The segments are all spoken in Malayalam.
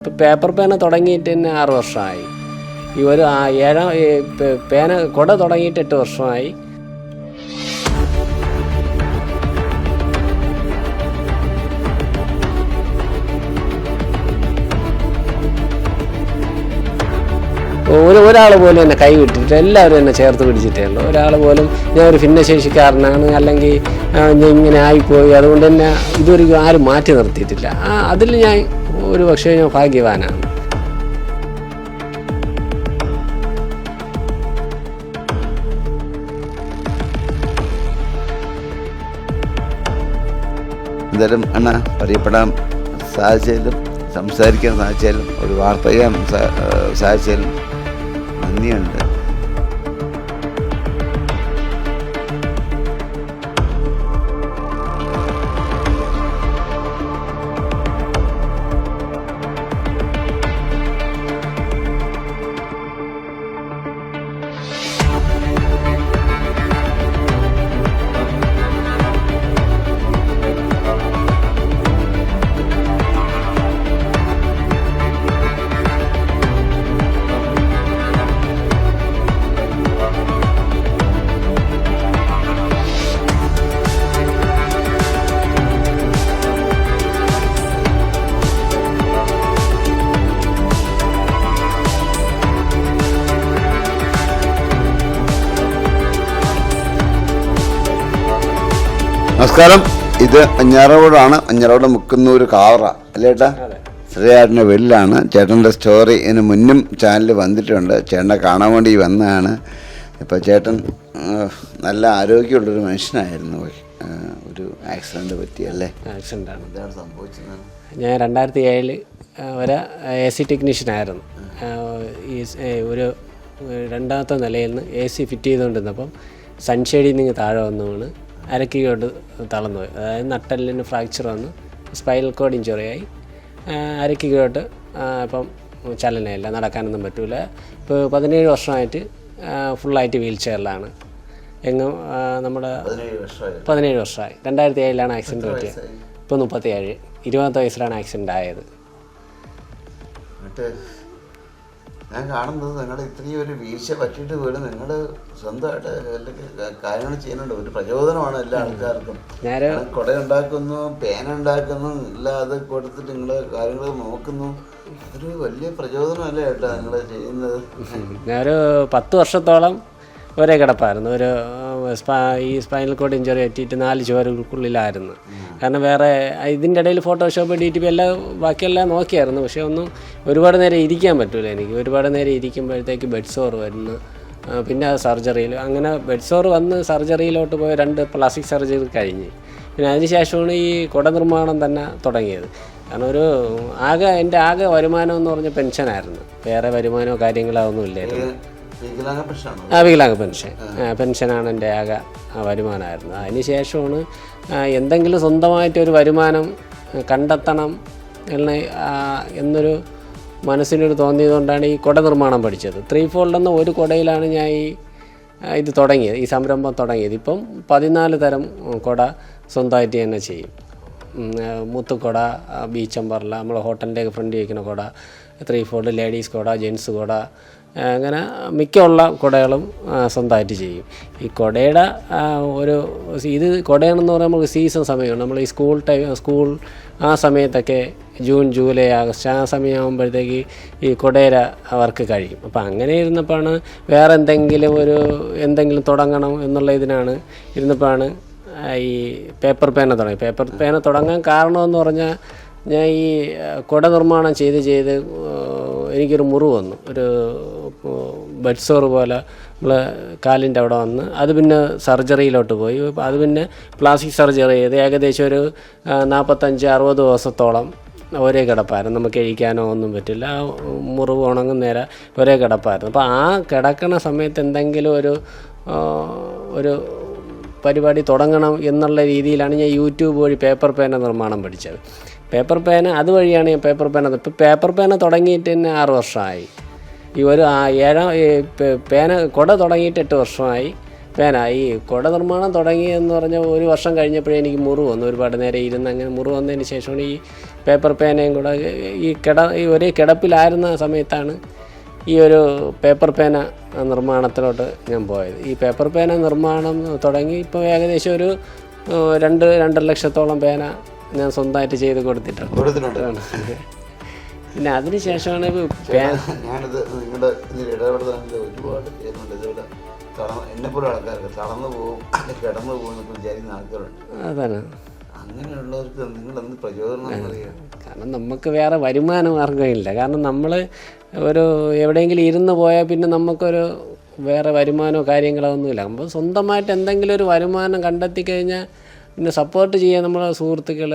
ഇപ്പോൾ പേപ്പർ പേന തുടങ്ങിയിട്ട് തന്നെ 6 വർഷമായി. ഈ ഒരു പേന കുട തുടങ്ങിയിട്ട് 8 വർഷമായി. ഒരാൾ പോലും എന്നെ കൈ വിട്ടിട്ട് എല്ലാവരും എന്നെ ചേർത്ത് പിടിച്ചിട്ടേ ഉള്ളൂ. ഒരാൾ പോലും ഞാൻ ഒരു ഭിന്നശേഷിക്കാരനാണ് അല്ലെങ്കിൽ ഇങ്ങനെ ആയിപ്പോയി അതുകൊണ്ട് തന്നെ ഇതൊരു ആരും മാറ്റി നിർത്തിയിട്ടില്ല. അതിൽ ഞാൻ ഒരു പക്ഷേ ഞാൻ ഭാഗ്യവാനാണ്. എന്തായാലും അണ്ണ പറയപ്പെടാൻ സാധിച്ചാലും സംസാരിക്കാൻ സാധിച്ചാലും ഒരു വാർത്ത ചെയ്യാൻ സാധിച്ചാലും നന്ദിയുണ്ട്. നമസ്കാരം. ഇത് അഞ്ഞാറോടാണ്. അഞ്ഞാറോട് മുക്കുന്നൂർ കാവറ അല്ലേ ചേട്ടാ? ശ്രീയേട്ടൻ്റെ വീട്ടിലാണ്. ചേട്ടൻ്റെ സ്റ്റോറി ഇതിന് മുന്നും ചാനലിൽ വന്നിട്ടുണ്ട്. ചേട്ടനെ കാണാൻ വേണ്ടി വന്നതാണ്. ഇപ്പോൾ ചേട്ടൻ നല്ല ആരോഗ്യമുള്ളൊരു മനുഷ്യനായിരുന്നു. ഒരു ആക്സിഡൻറ്റ് പറ്റിയല്ലേ? ആക്സിഡൻ്റാണ്. എന്താണ് സംഭവിച്ചത്? ഞാൻ 2007 വരെ AC ടെക്നീഷ്യനായിരുന്നു. ഒരു 2ാമത്തെ നിലയിൽ നിന്ന് AC ഫിറ്റ് ചെയ്തുകൊണ്ടിരുന്നപ്പം സൺഷെയ്ഡിൽ നിന്ന് താഴെ വന്നുകൊണ്ട് അരക്കിലോട്ട് തളർന്നു പോയി. അതായത് നട്ടെല്ലിന് ഫ്രാക്ചർ വന്ന് സ്പൈനൽ കോഡ് ഇഞ്ചുറിയായി. അരക്കിലോട്ട് ഇപ്പം ചലനമില്ല, നടക്കാനൊന്നും പറ്റില്ല. ഇപ്പോൾ 17 വർഷമായിട്ട് ഫുള്ളായിട്ട് വീൽ ചെയറിലാണ്. എങ്ങും നമ്മുടെ 17 വർഷമായി. 2007 ആക്സിഡൻറ്റ് പറ്റിയത്. ഇപ്പോൾ 37, 20 വയസ്സിലാണ് ആക്സിഡൻ്റ് ആയത്. ഞാൻ കാണുന്നത് നിങ്ങളുടെ ഇത്രയും ഒരു വീഴ്ച പറ്റിയിട്ട് പോലും നിങ്ങൾ സ്വന്തമായിട്ട് കാര്യങ്ങൾ ചെയ്യുന്നുണ്ട്. ഒരു പ്രചോദനമാണ് എല്ലാ ആൾക്കാർക്കും. കുട ഉണ്ടാക്കുന്നു, പേന ഉണ്ടാക്കുന്നു, എല്ലാം അത് കൊടുത്തിട്ട് നിങ്ങൾ കാര്യങ്ങൾ നോക്കുന്നു. അതൊരു വലിയ പ്രചോദനമല്ലേ ചേട്ടാ നിങ്ങൾ ചെയ്യുന്നത്? ഞാനൊരു 10 വർഷത്തോളം ഒരേ കിടപ്പായിരുന്നു. ഈ സ്പൈനൽ കോഡ് ഇഞ്ചുറി പറ്റിയിട്ട് 4 ചുവരുകൾക്കുള്ളിലായിരുന്നു. കാരണം വേറെ ഇതിൻ്റെ ഇടയിൽ ഫോട്ടോഷോപ്പ് DTP എല്ലാം ബാക്കിയെല്ലാം നോക്കിയായിരുന്നു. പക്ഷേ ഒന്നും ഒരുപാട് നേരം ഇരിക്കാൻ പറ്റില്ല എനിക്ക്. ഒരുപാട് നേരം ഇരിക്കുമ്പോഴത്തേക്ക് ബെഡ് സോർ വരുന്നു. പിന്നെ സർജറിയിൽ അങ്ങനെ ബെഡ് സോർ വന്ന് സർജറിയിലോട്ട് പോയ 2 പ്ലാസ്റ്റിക് സർജറി കഴിഞ്ഞ്. പിന്നെ അതിനുശേഷമാണ് ഈ കുട നിർമ്മാണം തന്നെ തുടങ്ങിയത്. കാരണം എൻ്റെ ആകെ വരുമാനം എന്ന് പറഞ്ഞ പെൻഷനായിരുന്നു. വേറെ വരുമാനമോ കാര്യങ്ങളോ ഒന്നും ഇല്ലായിരുന്നു. വികലാംഗ പെൻഷനാണ് എൻ്റെ ആകെ വരുമാനമായിരുന്നു. അതിന് ശേഷമാണ് എന്തെങ്കിലും സ്വന്തമായിട്ടൊരു വരുമാനം കണ്ടെത്തണം എന്നൊരു മനസ്സിനൊരു തോന്നിയതുകൊണ്ടാണ് ഈ കുട നിർമ്മാണം പഠിച്ചത്. 3 ഫോൾഡ് എന്ന ഒരു കുടയിലാണ് ഞാൻ ഇത് തുടങ്ങിയത്, ഈ സംരംഭം തുടങ്ങിയത്. ഇപ്പം 14 തരം കുട സ്വന്തമായിട്ട് തന്നെ ചെയ്യും. മുത്തുകുട, ബീച്ച് അമ്പർല, നമ്മൾ ഹോട്ടലിൻ്റെ ഫ്രണ്ട് വയ്ക്കുന്ന കുട, 3 ഫോൾഡ്, ലേഡീസ് കുട, ജെൻസ് കുട, അങ്ങനെ മിക്കുള്ള കുടകളും സ്വന്തമായിട്ട് ചെയ്യും. ഈ കുടയുടെ ഇത് കുടയാണെന്ന് പറയുമ്പോൾ സീസൺ സമയമാണ്. നമ്മൾ ഈ സ്കൂൾ ആ സമയത്തൊക്കെ ജൂൺ, ജൂലൈ, ആഗസ്റ്റ് ആ സമയമാകുമ്പോഴത്തേക്ക് ഈ കുടയുടെ വർക്ക് കഴിയും. അപ്പോൾ അങ്ങനെ ഇരുന്നപ്പോഴാണ് വേറെ എന്തെങ്കിലും തുടങ്ങണം എന്നുള്ള ഇരുന്നപ്പോഴാണ് ഈ പേപ്പർ പേന തുടങ്ങി. പേപ്പർ പേന തുടങ്ങാൻ കാരണമെന്ന് പറഞ്ഞാൽ ഞാൻ ഈ കുട നിർമ്മാണം ചെയ്ത് എനിക്കൊരു മുറിവ് വന്നു. ഒരു ബെഡ് സോർ പോലെ നമ്മൾ കാലിൻ്റെ അവിടെ വന്ന് അത് പിന്നെ സർജറിയിലോട്ട് പോയി. അത് പിന്നെ പ്ലാസ്റ്റിക് സർജറി ചെയ്ത് ഏകദേശം ഒരു 45-60 ദിവസത്തോളം ഒരേ കിടപ്പായിരുന്നു. നമുക്ക് കഴിക്കാനോ ഒന്നും പറ്റില്ല. ആ മുറിവ് ഉണങ്ങും നേരെ ഒരേ കിടപ്പായിരുന്നു. അപ്പോൾ ആ കിടക്കണ സമയത്ത് എന്തെങ്കിലും ഒരു പരിപാടി തുടങ്ങണം എന്നുള്ള രീതിയിലാണ് ഞാൻ യൂട്യൂബ് വഴി പേപ്പർ പേന നിർമ്മാണം പഠിച്ചത്. പേപ്പർ പേന അതുവഴിയാണ് ഞാൻ പേപ്പർ പേന. ഇപ്പോൾ പേപ്പർ പേന തുടങ്ങിയിട്ട് തന്നെ 6 വർഷമായി. ഈ പേന കുട തുടങ്ങിയിട്ട് 8 വർഷമായി. പേന ഈ കുട നിർമ്മാണം തുടങ്ങിയെന്ന് പറഞ്ഞാൽ 1 വർഷം കഴിഞ്ഞപ്പോഴേ എനിക്ക് മുറിവ് വന്നു. ഒരുപാട് നേരം ഇരുന്ന് അങ്ങനെ മുറിവ് വന്നതിന് ശേഷമാണ് പേപ്പർ പേനയും കൂടെ ഈ ഒരേ കിടപ്പിലായിരുന്ന സമയത്താണ് ഈ ഒരു പേപ്പർ പേന നിർമ്മാണത്തിലോട്ട് ഞാൻ പോയത്. ഈ പേപ്പർ പേന നിർമ്മാണം തുടങ്ങി ഇപ്പോൾ ഏകദേശം ഒരു 2.5 ലക്ഷത്തോളം പേന ഞാൻ സ്വന്തമായിട്ട് ചെയ്ത് കൊടുത്തിട്ടുണ്ട്. പിന്നെ അതിന് ശേഷമാണ് ഞാനിത് നിങ്ങളുടെ ഇതിൽ ഇടപെടുന്നതിൽ ഒരുപാട് പേരുണ്ട്. ഇതുപോലെ എന്നെപ്പോലെ ആൾക്കാർക്ക് തളർന്നു പോകും, കിടന്നു പോകുന്നൊക്കെ വിചാരിക്കുന്ന ആൾക്കാരുണ്ട്. അതാണ്. അങ്ങനെയുള്ളവർക്ക് നിങ്ങളെന്ത് പ്രചോദനം അറിയാം? കാരണം നമുക്ക് വേറെ വരുമാന മാർഗ്ഗമില്ല. കാരണം നമ്മൾ ഒരു എവിടെയെങ്കിലും ഇരുന്ന് പോയാൽ പിന്നെ നമുക്കൊരു വേറെ വരുമാനമോ കാര്യങ്ങളോ ഒന്നുമില്ല. നമ്മൾ സ്വന്തമായിട്ട് എന്തെങ്കിലും ഒരു വരുമാനം കണ്ടെത്തി കഴിഞ്ഞാൽ പിന്നെ സപ്പോർട്ട് ചെയ്യാൻ നമ്മളെ സുഹൃത്തുക്കൾ,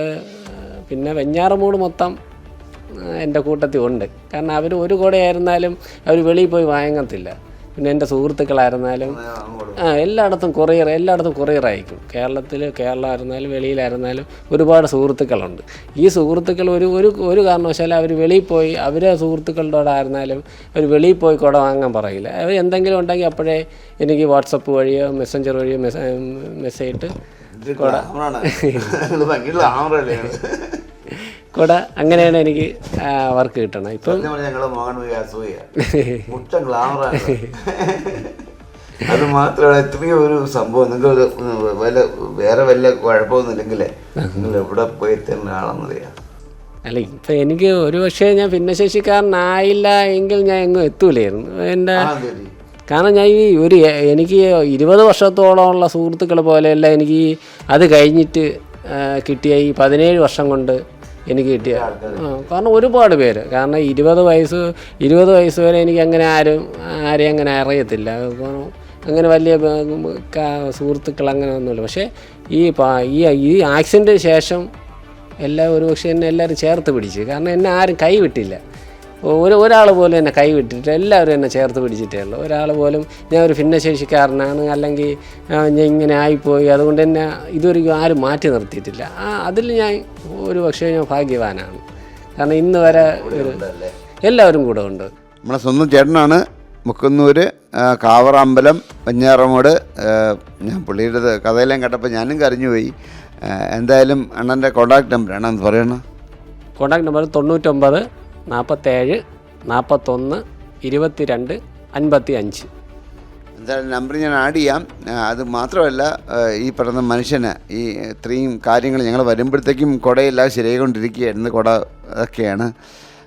പിന്നെ വെഞ്ഞാറമൂട് മൊത്തം എൻ്റെ കൂട്ടത്തിൽ ഉണ്ട്. കാരണം അവർ ഒരു കൂടെയായിരുന്നാലും അവർ വെളിയിൽ പോയി വാങ്ങത്തില്ല. പിന്നെ എൻ്റെ സുഹൃത്തുക്കളായിരുന്നാലും എല്ലായിടത്തും കൊറിയർ അയക്കും. കേരളമായിരുന്നാലും വെളിയിലായിരുന്നാലും ഒരുപാട് സുഹൃത്തുക്കളുണ്ട്. ഈ സുഹൃത്തുക്കൾ ഒരു കാരണവശാലും അവർ വെളിയിൽ പോയി അവരെ സുഹൃത്തുക്കളുടെ അവർ വെളിയിൽ പോയി കുട വാങ്ങാൻ പറയില്ല. അവർ എന്തെങ്കിലും ഉണ്ടെങ്കിൽ അപ്പോഴേ എനിക്ക് വാട്സപ്പ് വഴിയോ മെസ്സഞ്ചർ വഴിയോ മെസ്സേജ് ഇട്ട് കുട അങ്ങനെയാണ് എനിക്ക് വർക്ക് കിട്ടണം. ഇപ്പം അത് മാത്രമല്ല എത്രയോ ഒരു സംഭവം. നിങ്ങൾക്ക് വേറെ വല്ല കുഴപ്പമൊന്നുമില്ലെങ്കിൽ നിങ്ങൾ എവിടെ പോയി തന്നെ ആണെന്നറിയാം. അല്ല ഇപ്പം എനിക്ക് ഒരു പക്ഷേ ഞാൻ ഭിന്നശേഷിക്കാരനായില്ല എങ്കിൽ ഞാൻ എങ്ങും എത്തൂലായിരുന്നു. കാരണം ഞാൻ എനിക്ക് 20 വർഷത്തോളമുള്ള സുഹൃത്തുക്കൾ പോലെയല്ല എനിക്ക് അത് കഴിഞ്ഞിട്ട് കിട്ടിയ ഈ 17 വർഷം കൊണ്ട് എനിക്ക് കിട്ടിയ. കാരണം ഒരുപാട് പേര്, കാരണം 20 വയസ്സ് വരെ എനിക്ക് അങ്ങനെ ആരെയും അങ്ങനെ അറിയത്തില്ല. അങ്ങനെ വലിയ സുഹൃത്തുക്കൾ അങ്ങനെ ഒന്നുമില്ല. പക്ഷേ ഈ ആക്സിഡൻറ്റിന് ശേഷം ഒരുപക്ഷെ എന്നെ എല്ലാവരും ചേർത്ത് പിടിച്ച്. കാരണം എന്നെ ആരും കൈവിട്ടില്ല. ഒരാൾ പോലും എന്നെ കൈവിട്ടിട്ട് എല്ലാവരും എന്നെ ചേർത്ത് പിടിച്ചിട്ടേ ഉള്ളൂ. ഒരാൾ പോലും ഞാൻ ഒരു ഭിന്നശേഷിക്കാരനാണ് അല്ലെങ്കിൽ ഞാൻ ഇങ്ങനെ ആയിപ്പോയി അതുകൊണ്ട് എന്നെ ഇതൊരിക്കലും ആരും മാറ്റി നിർത്തിയിട്ടില്ല. അതിൽ ഞാൻ ഒരു പക്ഷേ ഞാൻ ഭാഗ്യവാനാണ്. കാരണം ഇന്ന് വരെ എല്ലാവരും കൂടെ ഉണ്ട്. നമ്മളെ സ്വന്തം ചേട്ടനാണ് മുക്കുന്നൂർ കാവറമ്പലം വെഞ്ഞാറമൂട്. ഞാൻ പുള്ളിയുടെ കഥയെല്ലാം കേട്ടപ്പോൾ ഞാനും കരഞ്ഞുപോയി. എന്തായാലും അണ്ണൻ്റെ കോൺടാക്ട് നമ്പർ ആണെന്ന് പറയണം. Contact number 99 47 41 22 55. എന്തായാലും നമ്പർ ഞാൻ ആഡ് ചെയ്യാം. അത് മാത്രമല്ല ഈ പറയുന്ന മനുഷ്യന് ഈ ഇത്രയും കാര്യങ്ങൾ ഞങ്ങൾ വരുമ്പോഴത്തേക്കും കുടയെല്ലാം ശരിയായിക്കൊണ്ടിരിക്കുകയായിരുന്നു. കുട അതൊക്കെയാണ്.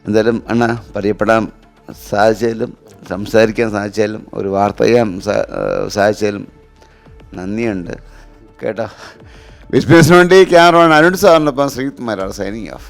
എന്തായാലും അണ്ണ പരിചയപ്പെടാൻ സാധിച്ചാലും സംസാരിക്കാൻ സാധിച്ചാലും ഒരു വാർത്ത ചെയ്യാൻ സാധിച്ചാലും നന്ദിയുണ്ട് കേട്ടോ. വിസ്പേഴ്സിന് വേണ്ടി ക്യാമറമാൻ അരുൺ സാറിനൊപ്പം ശ്രീകുമാരാണ് സൈനിങ് ഓഫ്.